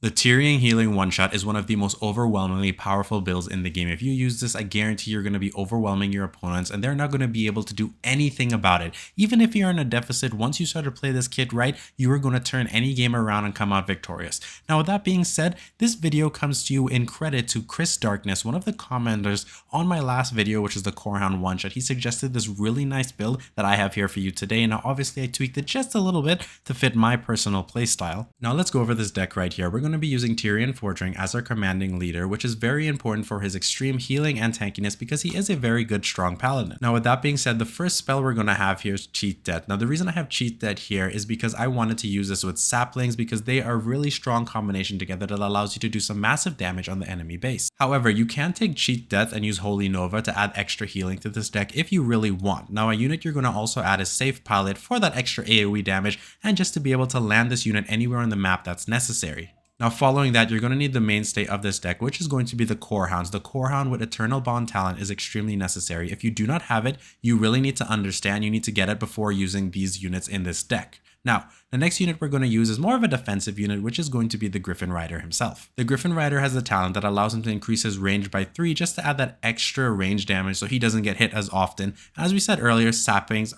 The Tirion healing one-shot is one of the most overwhelmingly powerful builds in the game. If you use this, I guarantee you're going to be overwhelming your opponents and they're not going to be able to do anything about it. Even if you're in a deficit, once you start to play this kit right, you are going to turn any game around and come out victorious. Now with that being said, this video comes to you in credit to Chris Darkness, one of the commenters on my last video, which is the Hound one-shot. He suggested this really nice build that I have here for you today. Now obviously I tweaked it just a little bit to fit my personal playstyle. Now let's go over this deck right here. We're going to be using Tirion Fordring as our commanding leader, which is very important for his extreme healing and tankiness because he is a very good strong paladin. Now with that being said, the first spell we're going to have here is Cheat Death. Now the reason I have Cheat Death here is because I wanted to use this with saplings because they are a really strong combination together that allows you to do some massive damage on the enemy base. However, you can take Cheat Death and use Holy Nova to add extra healing to this deck if you really want. Now a unit you're going to also add is Safe Pilot for that extra AoE damage and just to be able to land this unit anywhere on the map that's necessary. Now following that, you're going to need the mainstay of this deck, which is going to be the Hounds. The Hound with Eternal Bond talent is extremely necessary. If you do not have it, you really need to understand you need to get it before using these units in this deck. Now, the next unit we're going to use is more of a defensive unit, which is going to be the Griffin Rider himself. The Griffin Rider has a talent that allows him to increase his range by 3 just to add that extra range damage so he doesn't get hit as often. As we said earlier, Sappers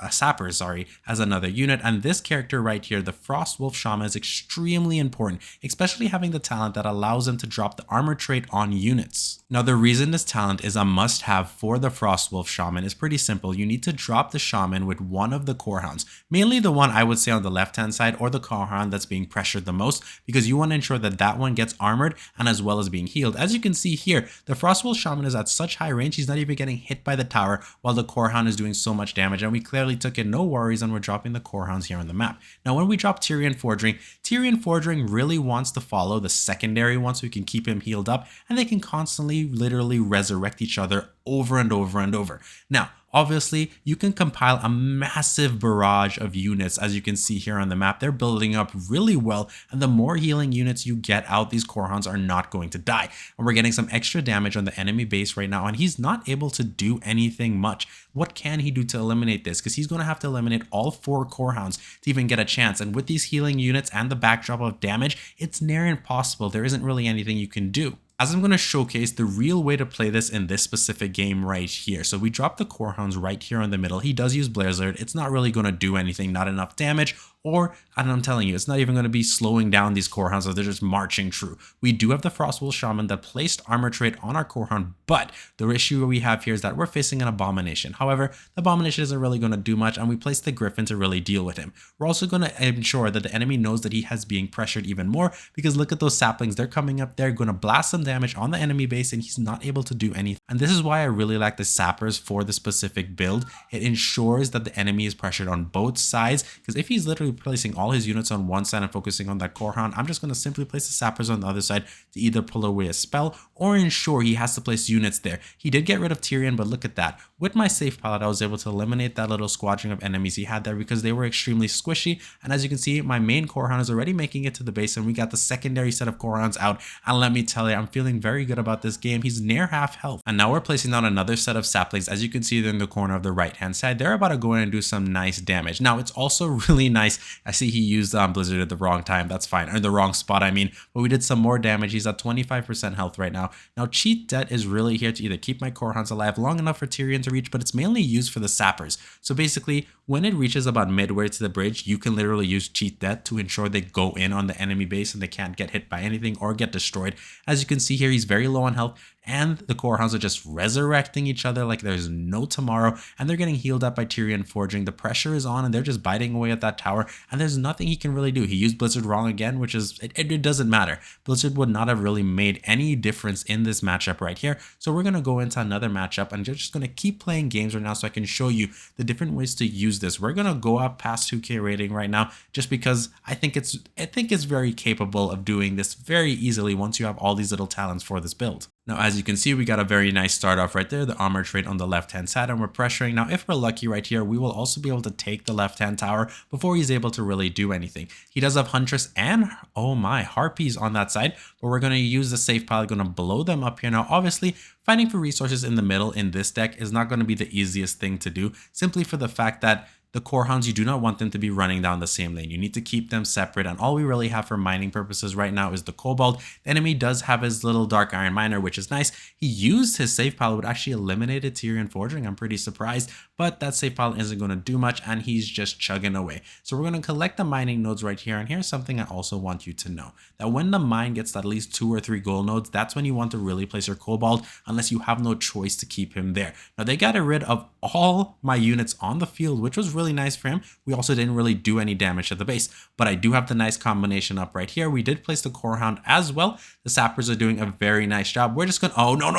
has another unit, and this character right here, the Frost Wolf Shaman, is extremely important, especially having the talent that allows him to drop the armor trait on units. Now, the reason this talent is a must-have for the Frost Wolf Shaman is pretty simple. You need to drop the Shaman with one of the Hounds, mainly the one I would say on the left-hand side or the Hound that's being pressured the most, because you want to ensure that that one gets armored and as well as being healed. As you can see here, the Frostwolf Shaman is at such high range, he's not even getting hit by the tower while the Hound is doing so much damage, and we clearly took it no worries and we're dropping the Hounds here on the map. Now when we drop Tirion Fordring really wants to follow the secondary one so we can keep him healed up, and they can constantly literally resurrect each other over and over and over. Now, obviously, you can compile a massive barrage of units, as you can see here on the map. They're building up really well, and the more healing units you get out, these Hounds are not going to die. And we're getting some extra damage on the enemy base right now, and he's not able to do anything much. What can he do to eliminate this? Because he's going to have to eliminate all 4 Hounds to even get a chance. And with these healing units and the backdrop of damage, it's near impossible. There isn't really anything you can do. As I'm going to showcase the real way to play this in this specific game right here. So we drop the Hounds right here in the middle. He does use Blizzard. It's not really going to do anything, not enough damage, and I'm telling you, it's not even going to be slowing down these Hounds, so they're just marching through. We do have the Frostwolf Shaman that placed armor trait on our Hound, but the issue we have here is that we're facing an Abomination. However, the Abomination isn't really going to do much, and we place the Griffin to really deal with him. We're also going to ensure that the enemy knows that he has being pressured even more, because look at those saplings. They're coming up there, going to blast some damage on the enemy base, and he's not able to do anything. And this is why I really like the Sappers for the specific build. It ensures that the enemy is pressured on both sides, because if he's literally placing all his units on one side and focusing on that Hound, I'm just going to simply place the Sappers on the other side to either pull away a spell or ensure he has to place units there. He did get rid of Tirion, but look at that. With my Safe Pilot, I was able to eliminate that little squadron of enemies he had there because they were extremely squishy. And as you can see, my main Hound is already making it to the base, and we got the secondary set of Hounds out. And let me tell you, I'm feeling very good about this game. He's near half health. And now we're placing down another set of saplings. As you can see, they're in the corner of the right-hand side. They're about to go in and do some nice damage. Now, it's also really nice. I see he used Blizzard at the wrong time. That's fine. Or the wrong spot, I mean. But we did some more damage. He's at 25% health right now. Now, Cheat Death is really here to either keep my Hounds alive long enough for Tirion to reach, but it's mainly used for the Sappers. So basically, when it reaches about midway to the bridge, you can literally use Cheat Death to ensure they go in on the enemy base and they can't get hit by anything or get destroyed. As you can see here, he's very low on health, and the Hounds are just resurrecting each other like there's no tomorrow, and they're getting healed up by Tirion Forging. The pressure is on, and they're just biting away at that tower, and there's nothing he can really do. He used Blizzard wrong again, which is, it doesn't matter. Blizzard would not have really made any difference in this matchup right here, so we're going to go into another matchup, and just going to keep playing games right now so I can show you the different ways to use this. We're going to go up past 2k rating right now, just because I think it's very capable of doing this very easily once you have all these little talents for this build. Now, as you can see, we got a very nice start off right there, the armor trait on the left-hand side, and we're pressuring. Now, if we're lucky right here, we will also be able to take the left-hand tower before he's able to really do anything. He does have Huntress and, oh my, Harpies on that side, but we're going to use the Safe Pilot, going to blow them up here. Now, obviously, fighting for resources in the middle in this deck is not going to be the easiest thing to do, simply for the fact that The core hounds, you do not want them to be running down the same lane. You need to keep them separate, and all we really have for mining purposes right now is the cobalt. The enemy does have his little dark iron miner, which is nice. He used his safe pallet, which actually eliminated Tirion Fordring. I'm pretty surprised, but that safe pallet isn't going to do much, and he's just chugging away. So we're going to collect the mining nodes right here, and here's something I also want you to know, that when the mine gets at least 2 or 3 gold nodes, that's when you want to really place your cobalt, unless you have no choice to keep him there. Now they got rid of all my units on the field, which was really nice for him. We also didn't really do any damage to the base, but I do have the nice combination up right here. We did place the core hound as well. The sappers are doing a very nice job. We're just going to, oh no.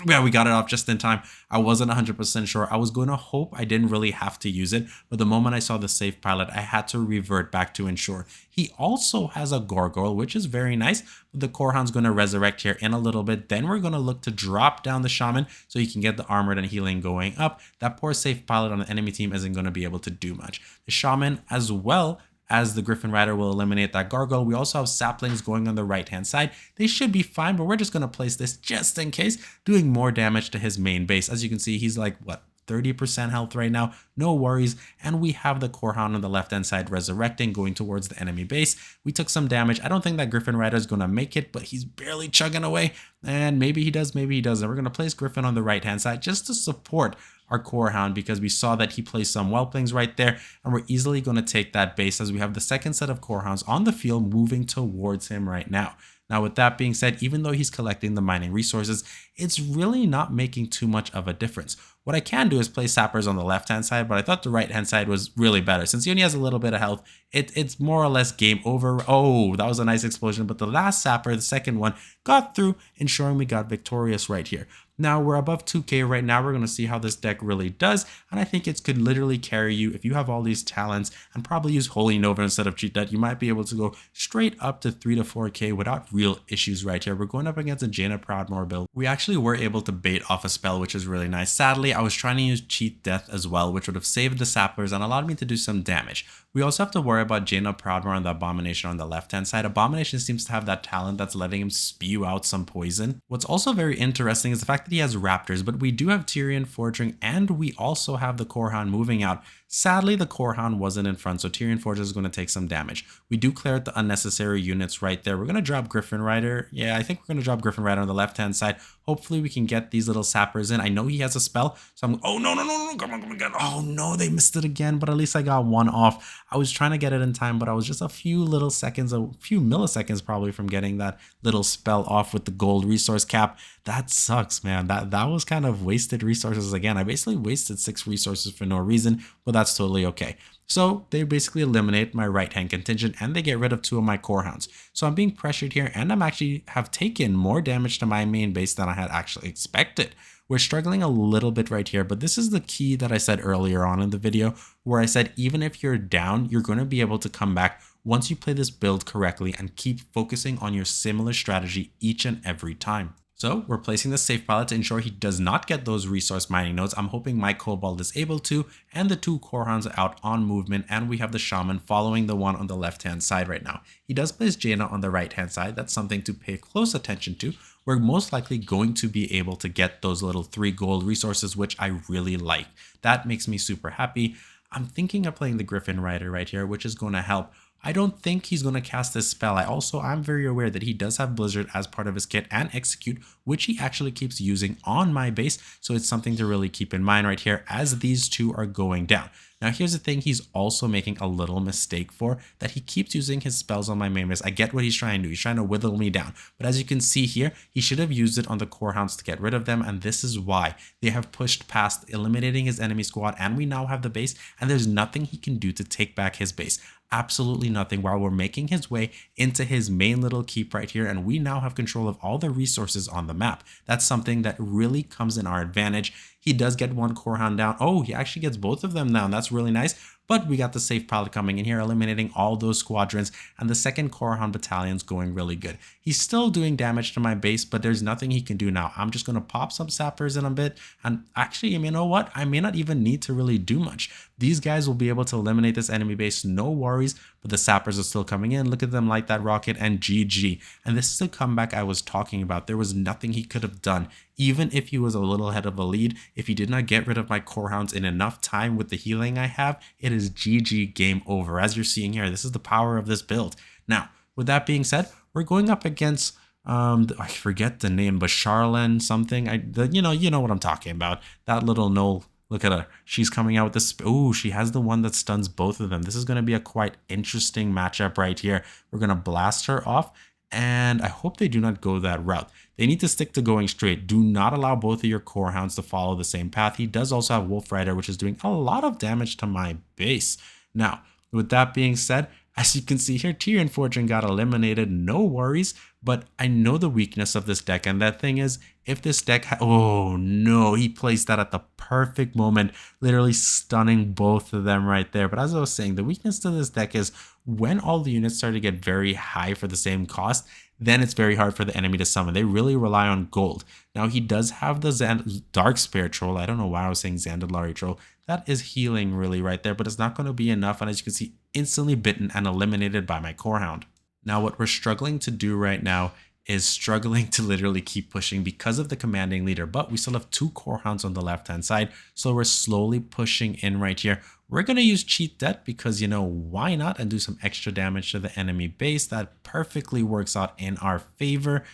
Yeah, we got it off just in time. I wasn't 100% sure. I was going to hope I didn't really have to use it, but the moment I saw the safe pilot, I had to revert back to ensure. He also has a gargoyle, which is very nice, but the core hound's going to resurrect here in a little bit. Then we're going to look to drop down the shaman so you can get the armored and healing going up. That poor safe pilot on the enemy team isn't going to be able to do much. The shaman, as well as the Griffin Rider, will eliminate that gargoyle. We also have saplings going on the right hand side. They should be fine, but we're just going to place this just in case, doing more damage to his main base. As you can see, he's like, what, 30% health right now, no worries. And we have the core hound on the left hand side resurrecting, going towards the enemy base. We took some damage. I don't think that Griffin Rider is going to make it, but he's barely chugging away, and maybe he does, maybe he doesn't. We're going to place Griffin on the right hand side just to support our core hound, because we saw that he placed some whelplings right there, and we're easily going to take that base as we have the second set of core hounds on the field moving towards him right now. Now, with that being said, even though he's collecting the mining resources, it's really not making too much of a difference. What I can do is play sappers on the left-hand side, but I thought the right-hand side was really better. Since he only has a little bit of health, it's more or less game over. Oh, that was a nice explosion, but the last sapper, the second one, got through, ensuring we got victorious right here. Now, we're above 2k right now. We're going to see how this deck really does, and I think it could literally carry you. If you have all these talents and probably use Holy Nova instead of Cheat Death, you might be able to go straight up to 3 to 4k without real issues right here. We're going up against a Jaina Proudmoore build. We actually were able to bait off a spell, which is really nice. Sadly, I was trying to use Cheat Death as well, which would have saved the sappers and allowed me to do some damage. We also have to worry about Jaina Proudmoore and the Abomination on the left-hand side. Abomination seems to have that talent that's letting him spew out some poison. What's also very interesting is the fact that he has Raptors, but we do have Tirion, Fordring, and we also have the Core Hound moving out. Sadly, the Core Hound wasn't in front, so Tirion Fordring is going to take some damage. We do clear out the unnecessary units right there. We're going to drop Griffin Rider. Yeah, I think we're going to drop Griffin Rider on the left-hand side. Hopefully, we can get these little sappers in. I know he has a spell, so I'm... Oh, no, come on, again. Oh, no, they missed it again, but at least I got one off. I was trying to get it in time, but I was just a few little seconds, a few milliseconds probably from getting that little spell off with the gold resource cap. That sucks, man. That was kind of wasted resources again. I basically wasted 6 resources for no reason, but that's totally okay. So they basically eliminate my right-hand contingent and they get rid of 2 of my core hounds. So I'm being pressured here and I'm actually have taken more damage to my main base than I had actually expected. We're struggling a little bit right here, but this is the key that I said earlier on in the video where I said even if you're down, you're going to be able to come back once you play this build correctly and keep focusing on your similar strategy each and every time. So we're placing the safe pallet to ensure he does not get those resource mining nodes. I'm hoping my Cobalt is able to, and the 2 core hounds are out on movement, and we have the shaman following the one on the left-hand side right now. He does place Jaina on the right-hand side. That's something to pay close attention to. We're most likely going to be able to get those little 3 gold resources, which I really like. That makes me super happy. I'm thinking of playing the Griffin Rider right here, which is going to help. I don't think he's going to cast this spell. I'm very aware that he does have Blizzard as part of his kit and Execute, which he actually keeps using on my base. So it's something to really keep in mind right here as these 2 are going down. Now, here's the thing he's also making a little mistake for, that he keeps using his spells on my main base. I get what he's trying to do. He's trying to whittle me down. But as you can see here, he should have used it on the core hounds to get rid of them. And this is why they have pushed past eliminating his enemy squad. And we now have the base. And there's nothing he can do to take back his base. Absolutely nothing, while we're making his way into his main little keep right here, and we now have control of all the resources on the map. That's something that really comes in our advantage. He does get 1 core hound down. Oh, he actually gets both of them down. That's really nice. But we got the safe pilot coming in here, eliminating all those squadrons, and the 2nd core hound battalion's going really good. He's still doing damage to my base, but there's nothing he can do now. I'm just going to pop some sappers in a bit, and actually, you know what? I may not even need to really do much, These guys will be able to eliminate this enemy base, no worries, but the sappers are still coming in. Look at them light that rocket and GG. And this is the comeback I was talking about. There was nothing he could have done. Even if he was a little ahead of a lead, if he did not get rid of my core hounds in enough time with the healing I have, it is GG, game over. As you're seeing here, this is the power of this build. Now, with that being said, we're going up against I forget the name, but Charlene something. You know what I'm talking about. That little Knoll. Look at her. She's coming out with this. Oh, she has the one that stuns both of them. This is going to be a quite interesting matchup right here. We're going to blast her off, and I hope they do not go that route. They need to stick to going straight. Do not allow both of your core hounds to follow the same path. He does also have Wolf Rider, which is doing a lot of damage to my base. Now, with that being said, as you can see here, Tirion Fordring got eliminated, no worries, but I know the weakness of this deck, and that thing is, if this deck oh no, he placed that at the perfect moment, literally stunning both of them right there. But as I was saying, the weakness to this deck is when all the units start to get very high for the same cost, then it's very hard for the enemy to summon. They really rely on gold. Now, he does have the Dark Spirit Troll. I don't know why I was saying Zandalari Troll. That is healing really right there, but it's not going to be enough. And as you can see, instantly bitten and eliminated by my core hound. Now, what we're struggling to do right now is struggling to literally keep pushing because of the commanding leader, but we still have 2 core hounds on the left hand side, so we're slowly pushing in right here. We're going to use cheat death because, you know, why not, and do some extra damage to the enemy base. That perfectly works out in our favor,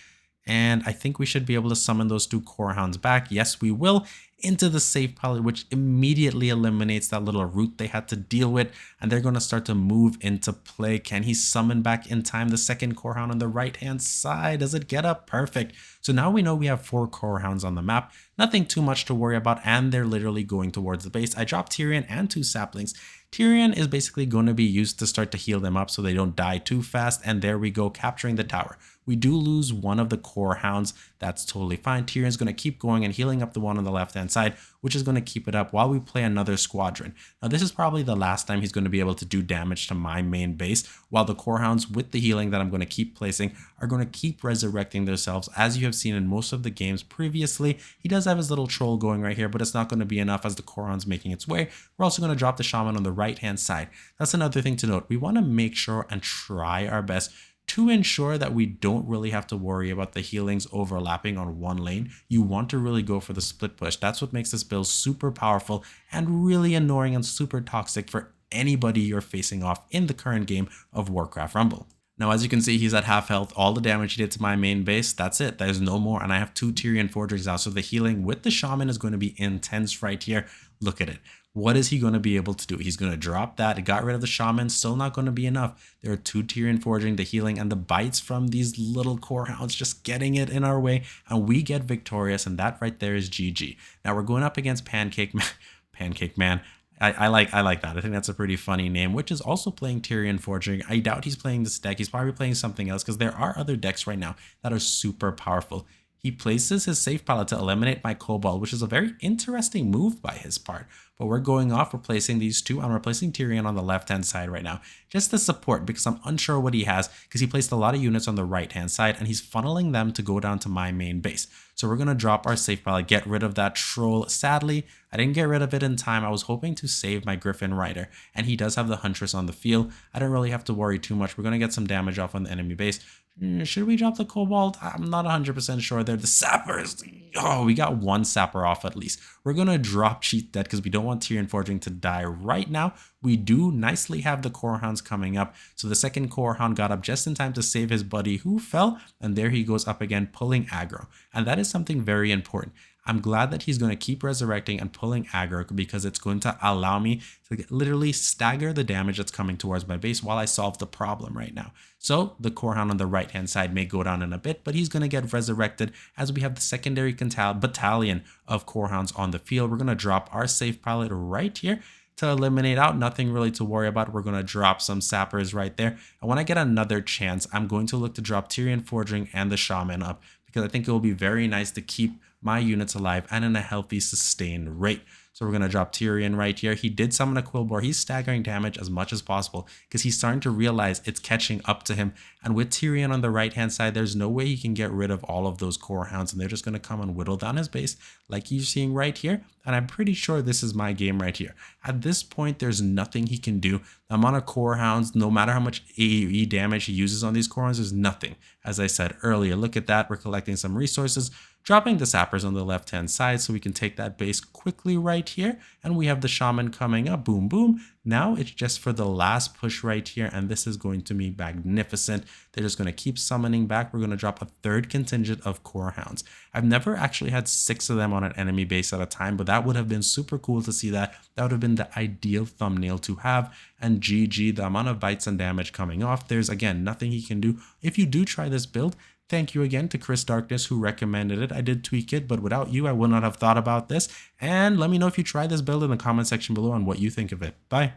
and I think we should be able to summon those 2 core hounds back. Yes, we will, into the safe palette, which immediately eliminates that little route they had to deal with, and they're going to start to move into play. Can he summon back in time the second core hound on the right hand side? Does it get up? Perfect. So now we know we have 4 core hounds on the map. Nothing too much to worry about, and they're literally going towards the base. I dropped Tirion and 2 saplings. Tirion is basically going to be used to start to heal them up so they don't die too fast, and there we go, capturing the tower. We do lose one of the core hounds. That's totally fine. Tyrion's going to keep going and healing up the one on the left hand side, which is going to keep it up while we play another squadron. Now, this is probably the last time he's going to be able to do damage to my main base, while the core hounds with the healing that I'm going to keep placing are going to keep resurrecting themselves. As you have seen in most of the games previously, he does have his little troll going right here, but it's not going to be enough as the core hound's making its way. We're also going to drop the shaman on the right hand side. That's another thing to note. We want to make sure and try our best to ensure that we don't really have to worry about the healings overlapping on one lane. You want to really go for the split push. That's what makes this build super powerful and really annoying and super toxic for anybody you're facing off in the current game of Warcraft Rumble. Now, as you can see, he's at half health. All the damage he did to my main base, that's it. There's no more. And I have 2 Tirion Fordrings out. So the healing with the shaman is going to be intense right here. Look at it. What is he going to be able to do? He's going to drop that. It got rid of the shaman. Still not going to be enough. There are 2 Tirion Forging, the healing, and the bites from these little core hounds just getting it in our way. And we get victorious. And that right there is GG. Now we're going up against Pancake Man. Pancake Man. I like that. I think that's a pretty funny name, which is also playing Tirion Forging. I doubt he's playing this deck. He's probably playing something else because there are other decks right now that are super powerful. He places his safe palette to eliminate my Cobalt, which is a very interesting move by his part. But we're going off, replacing these 2. I'm replacing Tirion on the left-hand side right now, just to support, because I'm unsure what he has, because he placed a lot of units on the right-hand side, and he's funneling them to go down to my main base. So we're going to drop our safe palette, get rid of that troll. Sadly, I didn't get rid of it in time. I was hoping to save my Griffin Rider, and he does have the Huntress on the field. I don't really have to worry too much. We're going to get some damage off on the enemy base. Should we drop the Cobalt? I'm not 100% sure. They're the Sappers. Oh, we got 1 Sapper off at least. We're going to drop Cheat Dead because we don't want Tirion Forging to die right now. We do nicely have the Core Hounds coming up. So the second Core Hound got up just in time to save his buddy who fell. And there he goes up again, pulling aggro. And that is something very important. I'm glad that he's going to keep resurrecting and pulling aggro because it's going to allow me to literally stagger the damage that's coming towards my base while I solve the problem right now. So the Core Hound on the right hand side may go down in a bit, but he's going to get resurrected as we have the secondary battalion of Core Hounds on the field. We're going to drop our safe palette right here to eliminate out. Nothing really to worry about. We're going to drop some sappers right there. And when I get another chance, I'm going to look to drop Tirion Fordring and the shaman up because I think it will be very nice to keep my units alive and in a healthy, sustained rate. So we're going to drop Tirion right here. He did summon a Quillboar. He's staggering damage as much as possible because he's starting to realize it's catching up to him. And with Tirion on the right hand side, there's no way he can get rid of all of those core hounds, and they're just going to come and whittle down his base like you're seeing right here. And I'm pretty sure this is my game right here. At this point, there's nothing he can do. The amount of core hounds, no matter how much AoE damage he uses on these core hounds, is nothing. As I said earlier, look at that. We're collecting some resources, dropping the sappers on the left hand side so we can take that base quickly right here. And we have the shaman coming up. Boom, boom. Now it's just for the last push right here, and this is going to be magnificent. They're just going to keep summoning back. We're going to drop a third contingent of core hounds. I've never actually had 6 of them on an enemy base at a time, but that would have been super cool to see that. That would have been the ideal thumbnail to have. And GG, the amount of bites and damage coming off, there's again nothing he can do. If you do try this build, thank you again to Chris Darkness who recommended it. I did tweak it, but without you, I would not have thought about this. And let me know if you try this build in the comment section below on what you think of it. Bye.